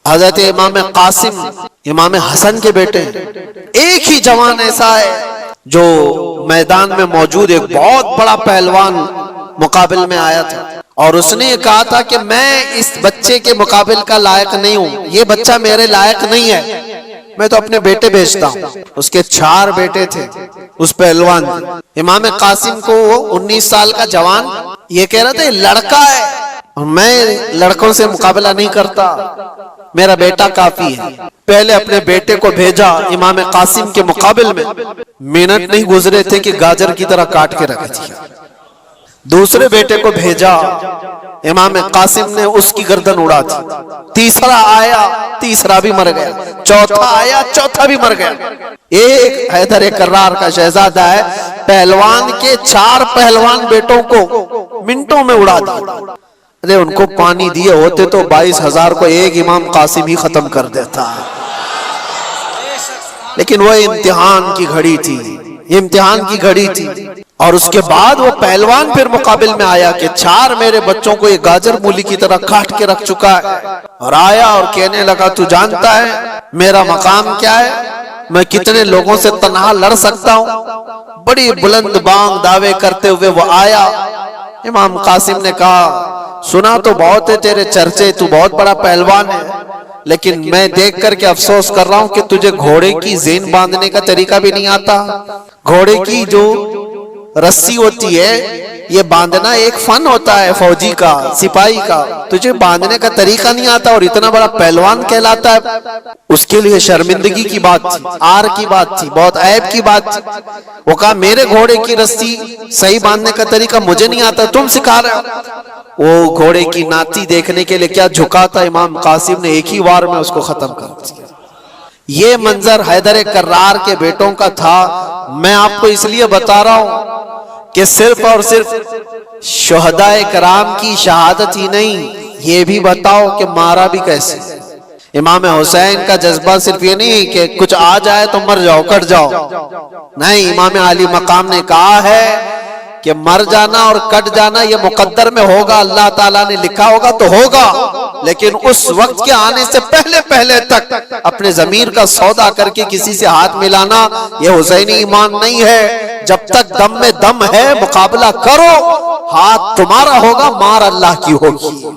حضرت امام قاسم امام حسن کے بیٹے، ایک ہی جوان ایسا ہے جو میدان میں موجود ایک بہت بڑا پہلوان مقابل میں آیا تھا، اور اس نے یہ کہا تھا کہ میں اس بچے کے مقابل کا لائق نہیں ہوں، یہ بچہ میرے لائق نہیں ہے، میں تو اپنے بیٹے بھیجتا ہوں۔ اس کے 4 بیٹے تھے اس پہلوان۔ امام قاسم کو 19 سال کا جوان یہ کہہ رہا تھا یہ لڑکا ہے، میں لڑکوں سے مقابلہ نہیں کرتا، میرا بیٹا کافی ہے۔ پہلے اپنے بیٹے کو بھیجا امام قاسم کے مقابل میں، منٹ نہیں گزرے تھے کہ گاجر کی طرح کاٹ کے رکھ دیا۔ دوسرے بیٹے کو بھیجا، امام قاسم نے اس کی گردن اڑا دی۔ تیسرا آیا، تیسرا بھی مر گیا۔ چوتھا آیا، چوتھا بھی مر گیا۔ ایک حیدر کرار کا شہزادہ ہے، پہلوان کے 4 پہلوان بیٹوں کو منٹوں میں اڑا دیا۔ ارے ان کو پانی دیے ہوتے تو 22,000 کو ایک امام قاسم ہی ختم کر دیتا، لیکن وہ امتحان کی گھڑی تھی، امتحان کی گھڑی تھی۔ اور اس کے بعد وہ پہلوان پھر مقابل میں آیا کہ 4 میرے بچوں کو یہ گاجر مولی کی طرح کاٹ کے رکھ چکا ہے، اور آیا اور کہنے لگا تو جانتا ہے میرا مقام کیا ہے، میں کتنے لوگوں سے تنہا لڑ سکتا ہوں۔ بڑی بلند بانگ دعوے کرتے ہوئے وہ آیا۔ امام قاسم نے کہا سنا تو بہت ہے تیرے چرچے، تو بہت بڑا پہلوان ہے، لیکن میں دیکھ کر کے افسوس کر رہا ہوں کہ تجھے گھوڑے کی زین باندھنے کا طریقہ بھی نہیں آتا۔ گھوڑے کی جو رسی ہوتی ہے یہ باندھنا ایک فن ہوتا ہے فوجی کا، سپاہی کا، تجھے باندھنے کا طریقہ نہیں آتا اور اتنا بڑا پہلوان کہلاتا ہے۔ اس کے لیے شرمندگی کی بات تھی، آر کی بات تھی، بہت عیب کی بات تھی۔ وہ کہا میرے گھوڑے کی رسی صحیح باندھنے کا طریقہ مجھے نہیں آتا، تم سکھا رہے ہو۔ وہ گھوڑے کی ناتی دیکھنے کے لیے کیا جھکا تھا، امام قاسم نے ایک ہی وار میں اس کو ختم کر دیا۔ یہ منظر حیدر کرار کے بیٹوں کا تھا۔ میں آپ کو اس لیے بتا رہا ہوں کہ صرف اور صرف شہداء کرام کی شہادت ہی نہیں، یہ بھی بتاؤ کہ مارا بھی کیسے۔ امام حسین کا جذبہ صرف یہ نہیں کہ کچھ آ جائے تو مر جاؤ، کٹ جاؤ، نہیں، امام عالی مقام نے کہا ہے کہ مر جانا اور کٹ جانا یہ مقدر میں ہوگا، اللہ تعالیٰ نے لکھا ہوگا تو ہوگا، لیکن اس وقت کے آنے سے پہلے تک اپنے ضمیر کا سودا کر کے کسی سے ہاتھ ملانا یہ حسینی ایمان نہیں ہے۔ جب تک دم میں دم ہے مقابلہ کرو، ہاتھ تمہارا ہوگا، مار اللہ کی ہوگی۔